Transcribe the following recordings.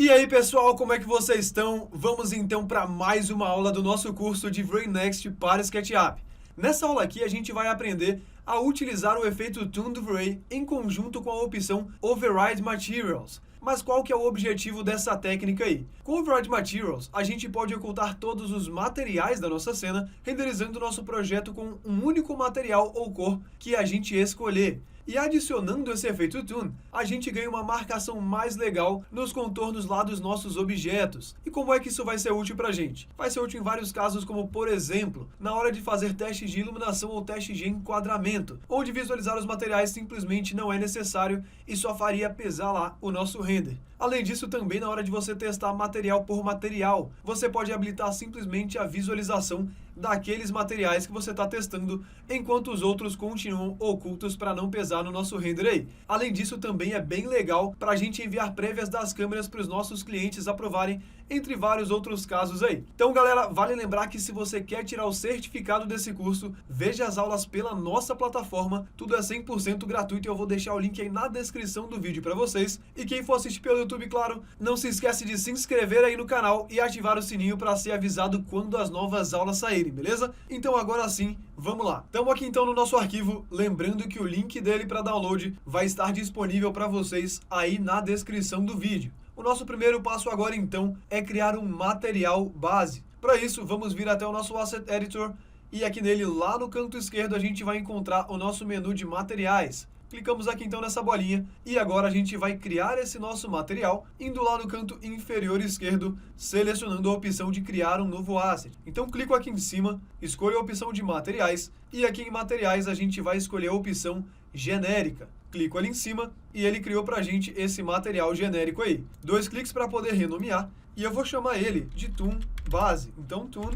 E aí pessoal, como é que vocês estão? Vamos então para mais uma aula do nosso curso de VRayNext para SketchUp. Nessa aula aqui a gente vai aprender a utilizar o efeito Toon do V-Ray em conjunto com a opção Override Materials. Mas qual que é o objetivo dessa técnica aí? Com o Override Materials, a gente pode ocultar todos os materiais da nossa cena, renderizando o nosso projeto com um único material ou cor que a gente escolher. E adicionando esse efeito Toon, a gente ganha uma marcação mais legal nos contornos lá dos nossos objetos. E como é que isso vai ser útil pra gente? Vai ser útil em vários casos, como por exemplo, na hora de fazer testes de iluminação ou testes de enquadramento, onde visualizar os materiais simplesmente não é necessário e só faria pesar lá o nosso render. Além disso, também na hora de você testar material por material, você pode habilitar simplesmente a visualização daqueles materiais que você está testando, enquanto os outros continuam ocultos para não pesar no nosso render aí. Além disso, também é bem legal para a gente enviar prévias das câmeras para os nossos clientes aprovarem, entre vários outros casos aí. Então, galera, vale lembrar que se você quer tirar o certificado desse curso, veja as aulas pela nossa plataforma, tudo é 100% gratuito e eu vou deixar o link aí na descrição do vídeo para vocês. E quem for assistir pelo YouTube, claro, não se esquece de se inscrever aí no canal e ativar o sininho para ser avisado quando as novas aulas saírem, beleza? Então agora sim, vamos lá. Estamos aqui então no nosso arquivo, lembrando que o link dele para download vai estar disponível para vocês aí na descrição do vídeo. O nosso primeiro passo agora então é criar um material base. Para isso, vamos vir até o nosso Asset Editor e aqui nele, lá no canto esquerdo, a gente vai encontrar o nosso menu de materiais. Clicamos aqui então nessa bolinha e agora a gente vai criar esse nosso material, indo lá no canto inferior esquerdo, selecionando a opção de criar um novo asset. Então clico aqui em cima, escolho a opção de materiais e aqui em materiais a gente vai escolher a opção genérica. Clico ali em cima e ele criou pra gente esse material genérico aí. 2 cliques para poder renomear e eu vou chamar ele de Toon Base. Então Toon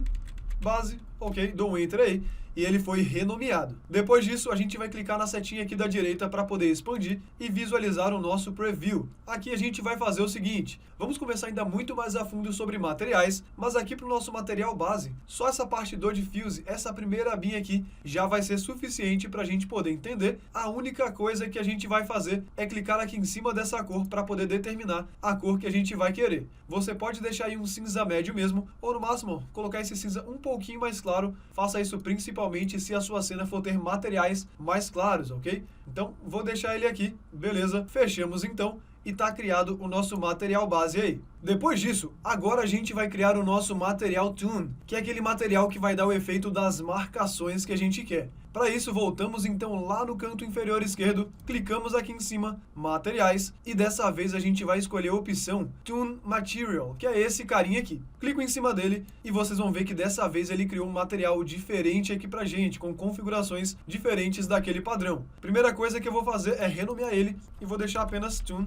Base, ok, dou um Enter aí. E ele foi renomeado. Depois disso, a gente vai clicar na setinha aqui da direita para poder expandir e visualizar o nosso preview. Aqui a gente vai fazer o seguinte, vamos conversar ainda muito mais a fundo sobre materiais, mas aqui para o nosso material base, só essa parte do diffuse, essa primeira abinha aqui, já vai ser suficiente para a gente poder entender. A única coisa que a gente vai fazer é clicar aqui em cima dessa cor para poder determinar a cor que a gente vai querer. Você pode deixar aí um cinza médio mesmo, ou no máximo, colocar esse cinza um pouquinho mais claro, faça isso principalmente se a sua cena for ter materiais mais claros, ok? Então, vou deixar ele aqui, beleza? Fechamos então e está criado o nosso material base aí. Depois disso, agora a gente vai criar o nosso material Toon, que é aquele material que vai dar o efeito das marcações que a gente quer. Para isso, voltamos então lá no canto inferior esquerdo, clicamos aqui em cima, materiais, e dessa vez a gente vai escolher a opção Toon Material, que é esse carinha aqui. Clico em cima dele e vocês vão ver que dessa vez ele criou um material diferente aqui pra gente, com configurações diferentes daquele padrão. Primeira coisa que eu vou fazer é renomear ele e vou deixar apenas Toon.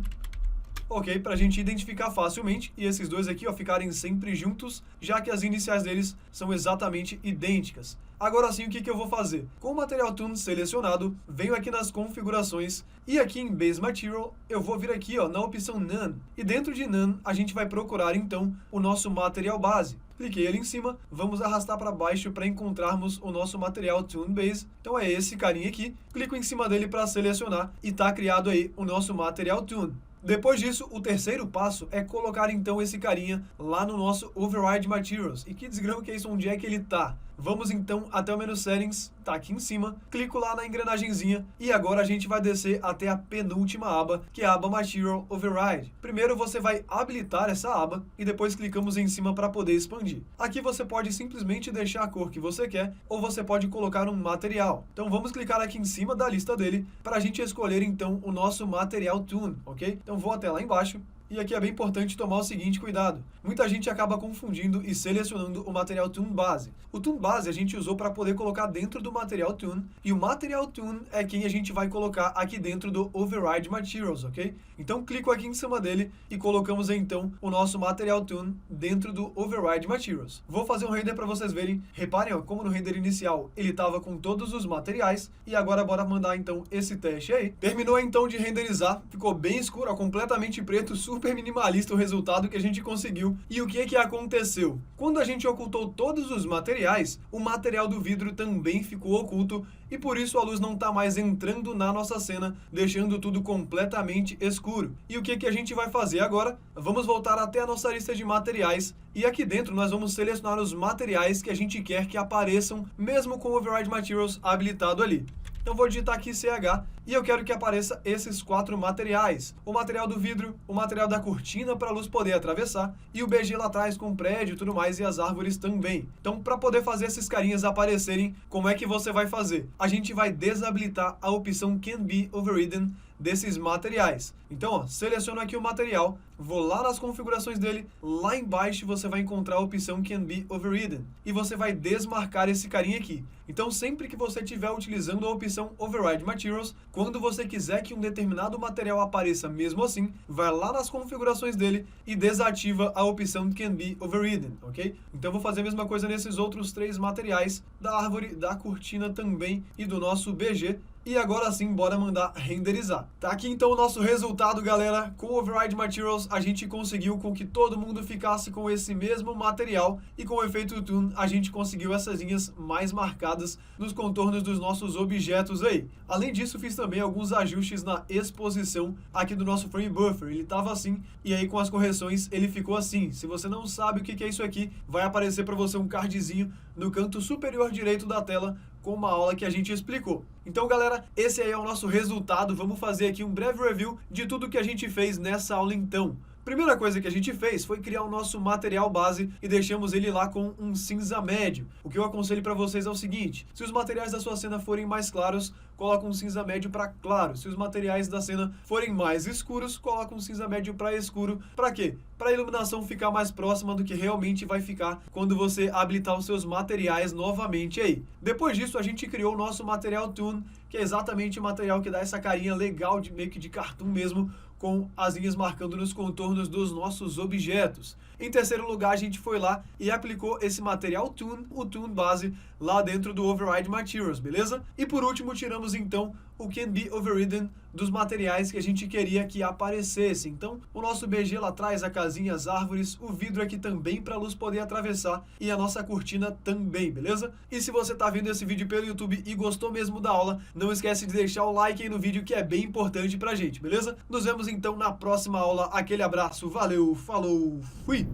Ok, para a gente identificar facilmente e esses dois aqui ó, ficarem sempre juntos, já que as iniciais deles são exatamente idênticas. Agora sim, o que eu vou fazer? Com o material Toon selecionado, venho aqui nas configurações e aqui em Base Material, eu vou vir aqui ó, na opção None. E dentro de None, a gente vai procurar então o nosso material base. Cliquei ali em cima, vamos arrastar para baixo para encontrarmos o nosso material Toon Base. Então é esse carinha aqui. Clico em cima dele para selecionar e está criado aí o nosso material Toon. Depois disso, o terceiro passo é colocar então esse carinha lá no nosso Override Materials. E que desgrama que é isso, onde é que ele tá? Vamos então até o menu Settings, tá aqui em cima, clico lá na engrenagemzinha e agora a gente vai descer até a penúltima aba, que é a aba Material Override. Primeiro você vai habilitar essa aba e depois clicamos em cima para poder expandir. Aqui você pode simplesmente deixar a cor que você quer ou você pode colocar um material. Então vamos clicar aqui em cima da lista dele para a gente escolher então o nosso material Toon, ok? Então vou até lá embaixo. E aqui é bem importante tomar o seguinte cuidado. Muita gente acaba confundindo e selecionando o material Toon base. O Toon base a gente usou para poder colocar dentro do material Toon, e o material Toon é quem a gente vai colocar aqui dentro do Override Materials, ok? Então clico aqui em cima dele e colocamos então o nosso material Toon dentro do Override Materials. Vou fazer um render para vocês verem. Reparem ó, como no render inicial ele estava com todos os materiais, e agora bora mandar então esse teste aí. Terminou então de renderizar, ficou bem escuro, ó, completamente preto, super minimalista o resultado que a gente conseguiu. E o que aconteceu? Quando a gente ocultou todos os materiais, o material do vidro também ficou oculto e por isso a luz não está mais entrando na nossa cena, deixando tudo completamente escuro. E o que a gente vai fazer agora? Vamos voltar até a nossa lista de materiais e aqui dentro nós vamos selecionar os materiais que a gente quer que apareçam mesmo com o Override Materials habilitado ali. Então vou digitar aqui CH e eu quero que apareça esses 4 materiais. O material do vidro, o material da cortina para a luz poder atravessar e o BG lá atrás com o prédio e tudo mais e as árvores também. Então para poder fazer esses carinhas aparecerem, como é que você vai fazer? A gente vai desabilitar a opção Can Be Overridden desses materiais. Então, ó, seleciono aqui o material, vou lá nas configurações dele, lá embaixo você vai encontrar a opção Can Be Overridden e você vai desmarcar esse carinha aqui. Então, sempre que você estiver utilizando a opção Override Materials, quando você quiser que um determinado material apareça mesmo assim, vai lá nas configurações dele e desativa a opção Can Be Overridden, ok? Então, vou fazer a mesma coisa nesses outros 3 materiais, da árvore, da cortina também e do nosso BG. E agora sim, bora mandar renderizar. Tá aqui então o nosso resultado, galera. Com o Override Materials, a gente conseguiu com que todo mundo ficasse com esse mesmo material. E com o efeito Toon, a gente conseguiu essas linhas mais marcadas nos contornos dos nossos objetos aí. Além disso, fiz também alguns ajustes na exposição aqui do nosso Frame Buffer. Ele estava assim, e aí com as correções ele ficou assim. Se você não sabe o que é isso aqui, vai aparecer para você um cardzinho no canto superior direito da tela, com uma aula que a gente explicou. Então, galera, esse aí é o nosso resultado. Vamos fazer aqui um breve review de tudo que a gente fez nessa aula então. Primeira coisa que a gente fez foi criar o nosso material base e deixamos ele lá com um cinza médio. O que eu aconselho para vocês é o seguinte: se os materiais da sua cena forem mais claros, coloca um cinza médio para claro. Se os materiais da cena forem mais escuros, coloca um cinza médio para escuro. Para quê? Para a iluminação ficar mais próxima do que realmente vai ficar quando você habilitar os seus materiais novamente aí. Depois disso, a gente criou o nosso material Toon, que é exatamente o material que dá essa carinha legal de meio que de cartoon mesmo, com as linhas marcando nos contornos dos nossos objetos. Em terceiro lugar, a gente foi lá e aplicou esse material Toon, o Toon base, lá dentro do Override Materials, beleza? E por último, tiramos então o Can Be Overridden dos materiais que a gente queria que aparecesse. Então, o nosso BG lá atrás, a casinha, as árvores, o vidro aqui também para a luz poder atravessar e a nossa cortina também, beleza? E se você está vendo esse vídeo pelo YouTube e gostou mesmo da aula, não esquece de deixar o like aí no vídeo que é bem importante pra gente, beleza? Nos vemos então na próxima aula. Aquele abraço, valeu, falou, fui!